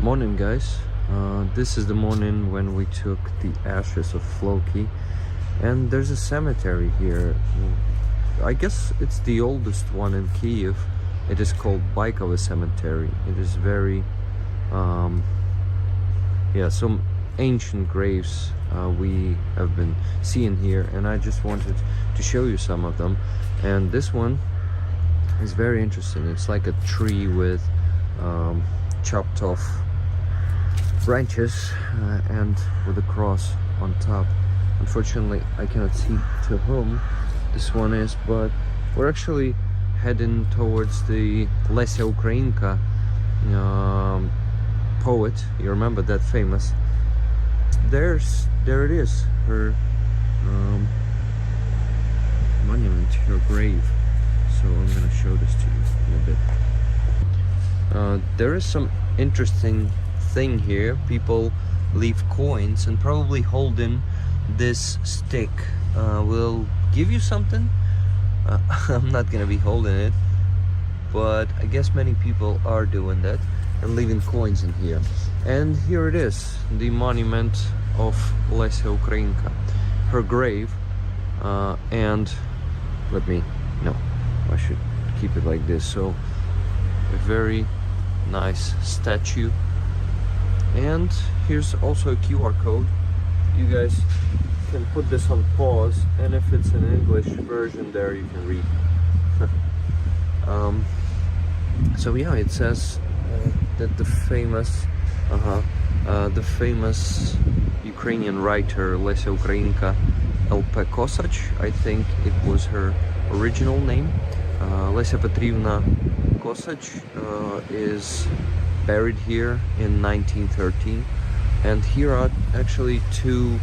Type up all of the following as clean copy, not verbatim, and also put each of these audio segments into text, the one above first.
Morning, guys. This is the morning when we took the ashes of Floki, and there's a cemetery here. I guess it's the oldest one in Kyiv. It is called Baikove cemetery. It is very some ancient graves we have been seeing here, and I just wanted to show you some of them. And this one is very interesting. It's like a tree with chopped off branches and with a cross on top. Unfortunately, I cannot see to whom this one is, but we're actually heading towards the Lesia Ukrainka poet. You remember that famous? There it is, her monument, her grave. So I'm gonna show this to you in a bit. There is some interesting thing here. People leave coins, and probably holding this stick will give you something. I'm not gonna be holding it, but I guess many people are doing that and leaving coins in here. And here it is, the monument of Lesia Ukrainka, her grave. And I should keep it like this. So a very nice statue, and here's also a QR code. You guys can put this on pause, and if it's an English version there, you can read. So yeah, it says that the famous Ukrainian writer Lesia Ukrainka LP Kosach, I think it was her original name, Lesia Petrivna Kosach, is buried here in 1913, and here are actually two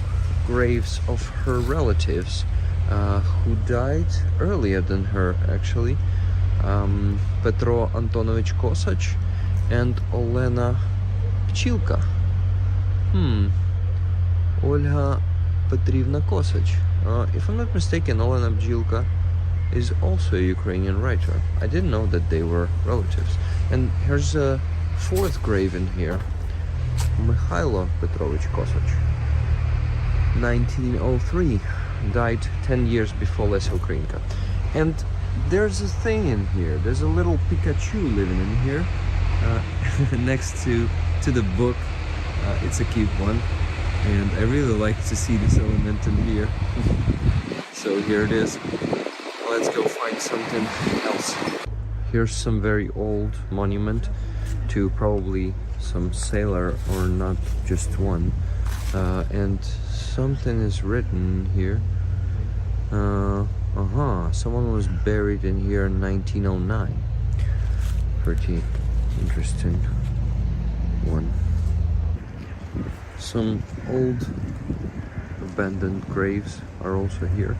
graves of her relatives who died earlier than her, actually. Petro Antonovich Kosach and Olena Pchilka. Olga Petrivna Kosach. If I'm not mistaken, Olena Pchilka is also a Ukrainian writer. I didn't know that they were relatives. And here's a fourth grave in here. Mikhailo Petrovich Kosach, 1903, died 10 years before Lesia Ukrainka. And there's a thing in here. There's a little Pikachu living in here next to the book. It's a cute one, and I really like to see this element in here. So here it is. Let's go find something else. Here's some very old monument to probably some sailor, or not just one, and something is written here. Someone was buried in here in 1909. Pretty interesting one. Some old abandoned graves are also here,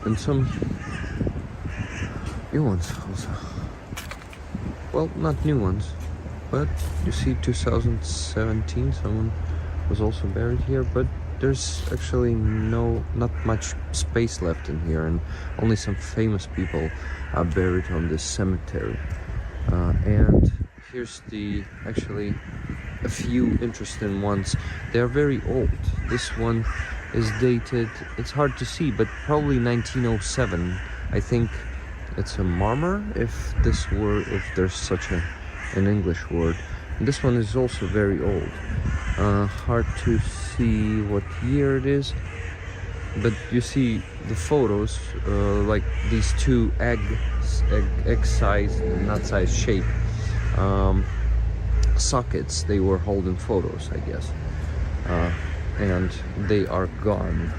and some new ones also. Well, not new ones, but you see 2017 someone was also buried here, but there's actually not much space left in here, and only some famous people are buried on this cemetery. And here's actually a few interesting ones. They are very old. This one is dated, it's hard to see, but probably 1907. I think it's a marmor, if there's such an English word. And this one is also very old. Hard to see what year it is, but you see the photos, like these two egg size, not size, shape sockets. They were holding photos, I guess, and they are gone.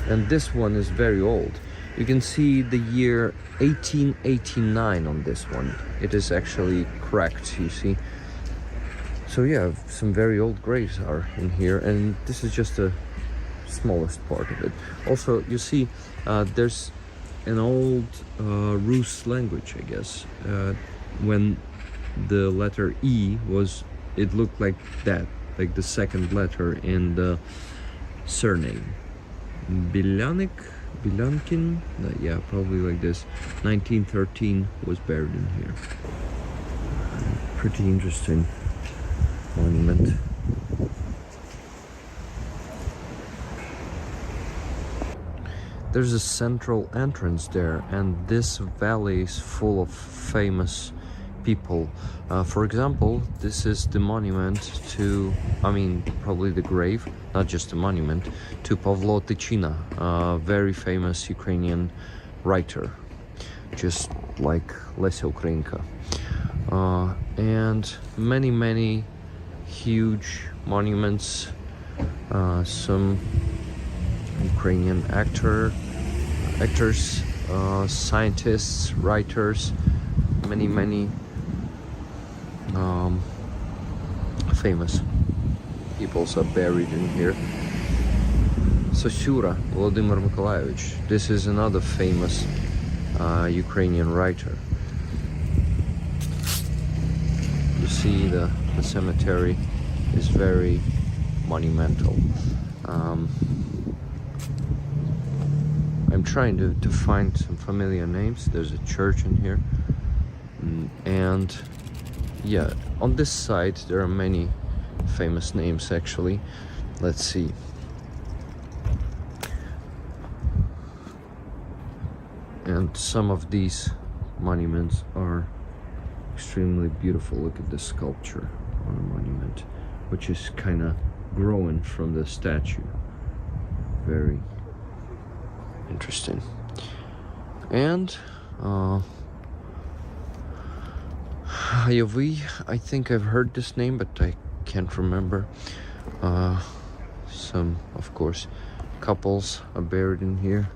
And this one is very old. You can see the year 1889 on this one. It is actually cracked, you see. So yeah, some very old graves are in here, and this is just the smallest part of it. Also, you see, there's an old Rus language, I guess. When the letter E it looked like that, like the second letter in the surname. Bilyankin, yeah, probably like this. 1913 was buried in here. pretty interesting monument. There's a central entrance there, and this valley is full of famous people. For example, this is the monument to, I mean, probably the grave, not just a monument, to Pavlo Tychina, a very famous Ukrainian writer, just like Lesia Ukrainka. And many huge monuments, some Ukrainian actors, scientists, writers, many famous peoples are buried in here. Sosura, Volodymyr Mykolaievich. This is another famous Ukrainian writer. You see the cemetery is very monumental. I'm trying to find some familiar names. There's a church in here. And yeah, on this side there are many famous names actually. Let's see. And some of these monuments are extremely beautiful. Look at the sculpture on a monument, which is kind of growing from the statue. Very interesting. And Hayavi, I think I've heard this name, but I can't remember. Some, of course, couples are buried in here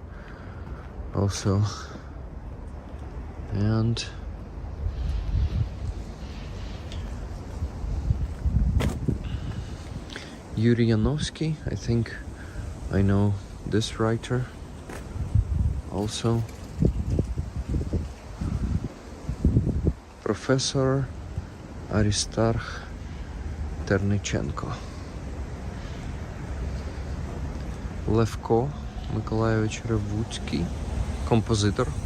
also. And Yuri Yanovsky, I think I know this writer also. Professor Aristarch Ternichenko. Levko Mykolaevich Revutsky,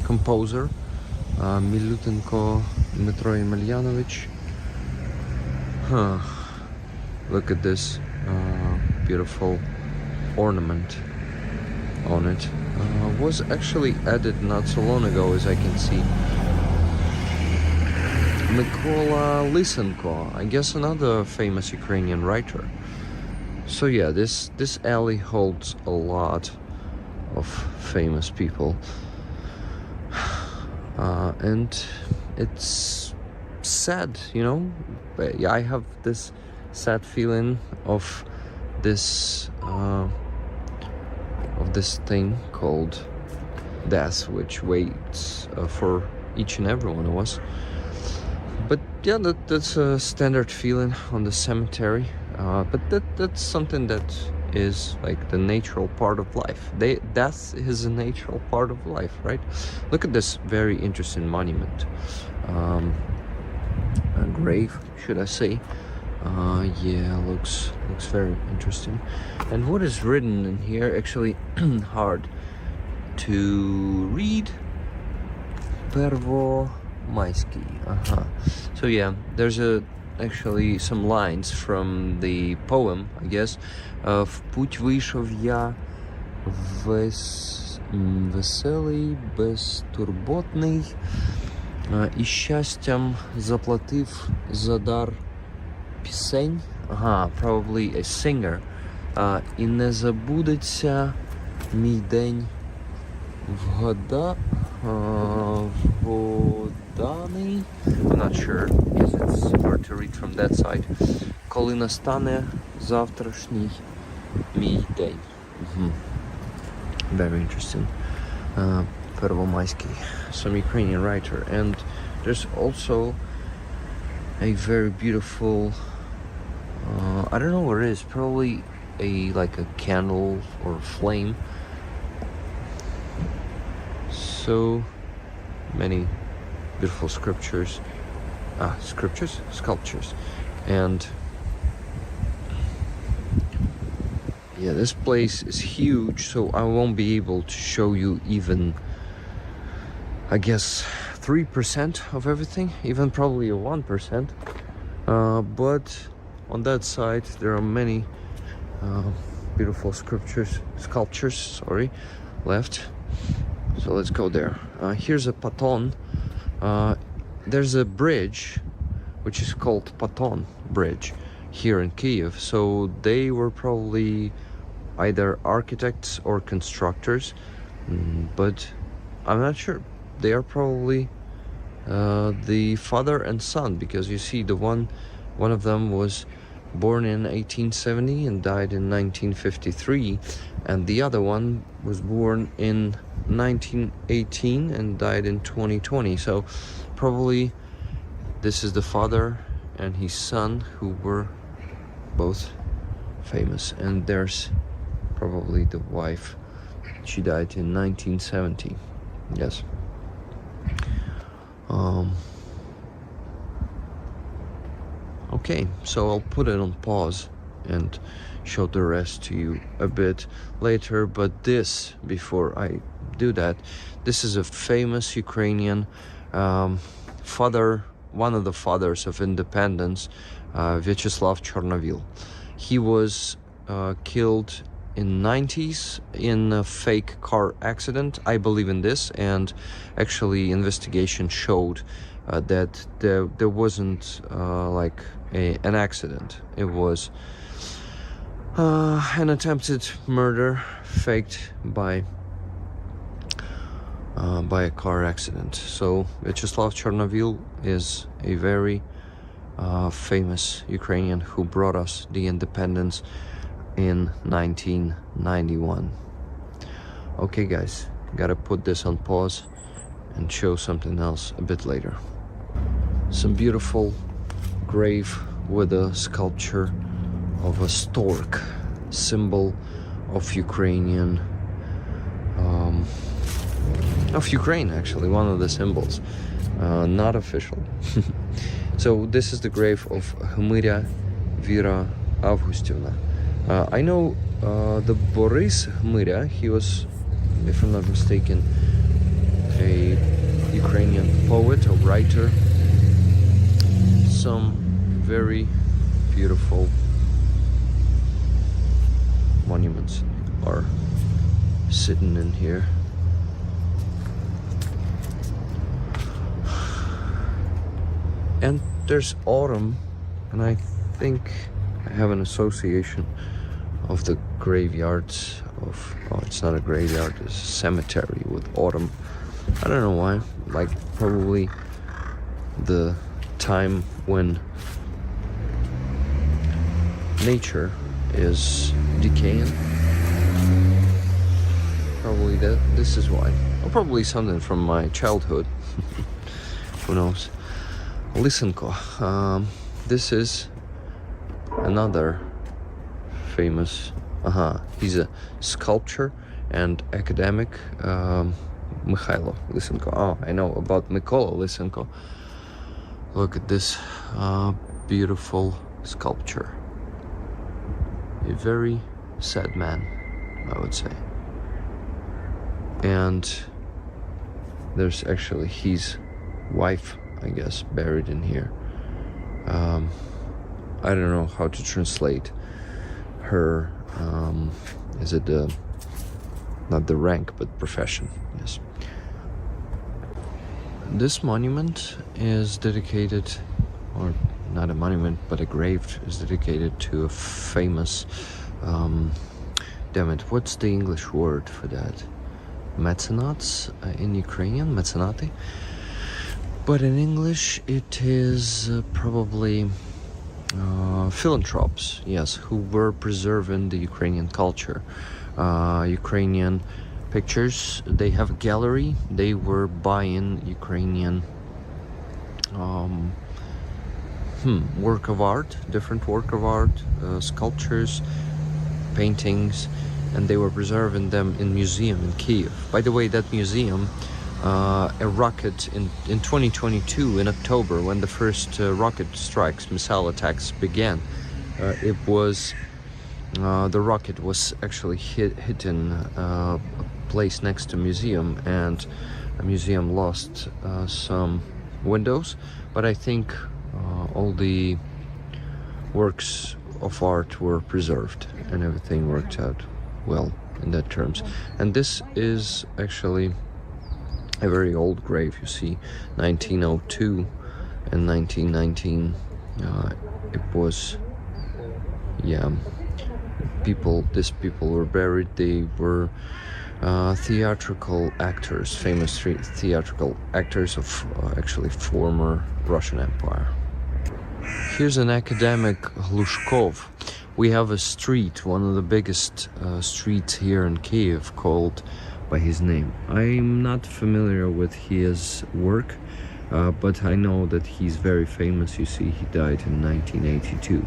composer. Milutenko Dmitro Emelianovich. Look at this beautiful ornament on it. Was actually added not so long ago, as I can see. Mykola Lysenko, I guess another famous Ukrainian writer. So yeah, this alley holds a lot of famous people. And it's sad, you know. But yeah, I have this sad feeling of this thing called death, which waits for each and every one of us. But yeah, that's a standard feeling on the cemetery. But that's something that is like the natural part of life. Death is a natural part of life, right? Look at this very interesting monument. A grave, should I say? Yeah, looks very interesting. And what is written in here, actually hard to read. Pervomaisky. So yeah, there's actually some lines from the poem, I guess, of "Путь вийшов я веселий, безтурботний, і щастям заплатив за дар пісень." Probably a singer. І не забудеться мій день вгаданий. I'm not sure, because it's hard to read from that side. Коли настане завтрашній мій день. Very interesting. Pervomaisky, some Ukrainian writer. And there's also a very beautiful, I don't know what it is, probably like a candle or flame. So many beautiful sculptures, and yeah, this place is huge, so I won't be able to show you even, I guess, 3% of everything, even probably a 1%. But on that side there are many beautiful sculptures, sorry, left. So let's go there. Here's a Paton. There's a bridge which is called Paton Bridge here in Kyiv. So they were probably either architects or constructors, but I'm not sure. They are probably the father and son, because you see one of them was born in 1870 and died in 1953, and the other one was born in 1918 and died in 2020. So probably this is the father and his son, who were both famous. And there's probably the wife. She died in 1970. Yes. Okay, so I'll put it on pause and show the rest to you a bit later. But this, before I do that, this is a famous Ukrainian father, one of the fathers of independence, Vyacheslav Chornovil. He was killed in 90s in a fake car accident. I believe in this, and actually investigation showed that there wasn't like an accident. It was an attempted murder faked by a car accident. So Vyacheslav Chornovil is a very famous Ukrainian who brought us the independence in 1991. Okay guys, gotta put this on pause and show something else a bit later. Some beautiful grave with a sculpture of a stork, symbol of Ukrainian of Ukraine, actually, one of the symbols, not official. So this is the grave of Hmyria Vera Avgustivna. I know the Boris Hmyria, he was, if I'm not mistaken, a Ukrainian poet or writer. Some very beautiful monuments are sitting in here. And there's autumn, and I think I have an association of the graveyards of, oh, it's not a graveyard, it's a cemetery with autumn. I don't know why, like probably the time when nature is decaying. Probably this is why. Or probably something from my childhood. Who knows? Lysenko. This is another famous, he's a sculptor and academic, Mikhailo Lysenko. Oh, I know about Mykola Lysenko. Look at this beautiful sculpture. A very sad man, I would say. And there's actually his wife, I guess, buried in here. I don't know how to translate her, is it not the rank, but profession, yes. This monument is dedicated, or not a monument, but a grave is dedicated to a famous, damn it, what's the English word for that? Mecenats in Ukrainian, mecenati. But in English it is probably philanthropes, yes, who were preserving the Ukrainian culture. Ukrainian pictures, they have a gallery, they were buying Ukrainian work of art, different work of art, sculptures, paintings, and they were preserving them in museum in Kyiv. By the way, that museum, a rocket in 2022 in October, when the first rocket strikes, missile attacks began, it was the rocket was actually hitting a place next to museum, and a museum lost some windows, but I think all the works of art were preserved and everything worked out well in that terms. And this is actually a very old grave. You see 1902 and 1919 it was, yeah, these people were buried. They were theatrical actors, famous theatrical actors of actually former Russian Empire. Here's an academic, Lushkov. We have a street, one of the biggest streets here in Kyiv, called by his name. I'm not familiar with his work, but I know that he's very famous. You see, he died in 1982.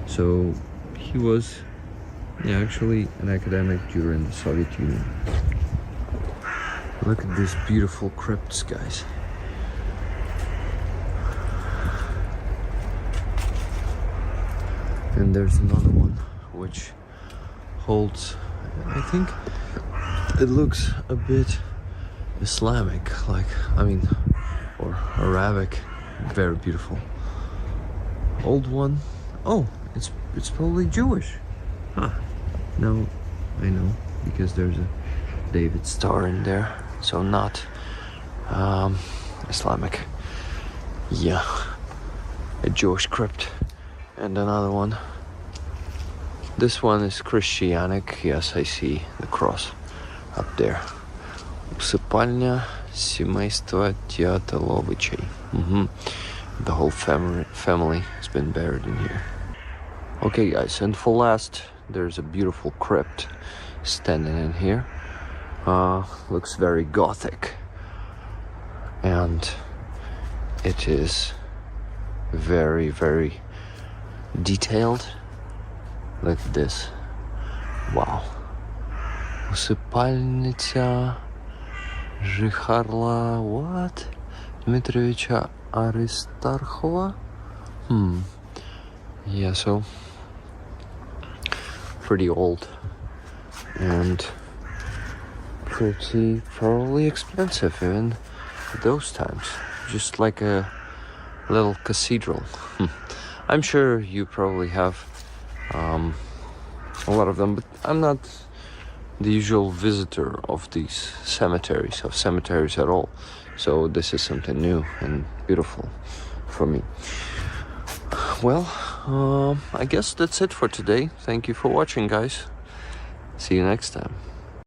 So he was, yeah, actually an academic during the Soviet Union. Look at these beautiful crypts, guys. And there's another one which holds, I think it looks a bit Islamic, like, I mean, or Arabic. Very beautiful. Old one. Oh, it's probably Jewish. Huh. Now I know, because there's a David star in there, so not Islamic. Yeah, a Jewish crypt. And another one. This one is Christianic. Yes, I see the cross up there. Усыпальня семейства Тятоловичей. The whole family has been buried in here. Okay, guys, and for last, there's a beautiful crypt standing in here. Looks very Gothic, and it is very, very detailed. Look at this. Wow. Усыпальниця Жихарла what? Дмитровича Аристархова? Yeah, so pretty old and pretty probably expensive even at those times. Just like a little cathedral. I'm sure you probably have a lot of them, but I'm not the usual visitor of these cemeteries at all. So this is something new and beautiful for me. Well, I guess that's it for today. Thank you for watching, guys. See you next time.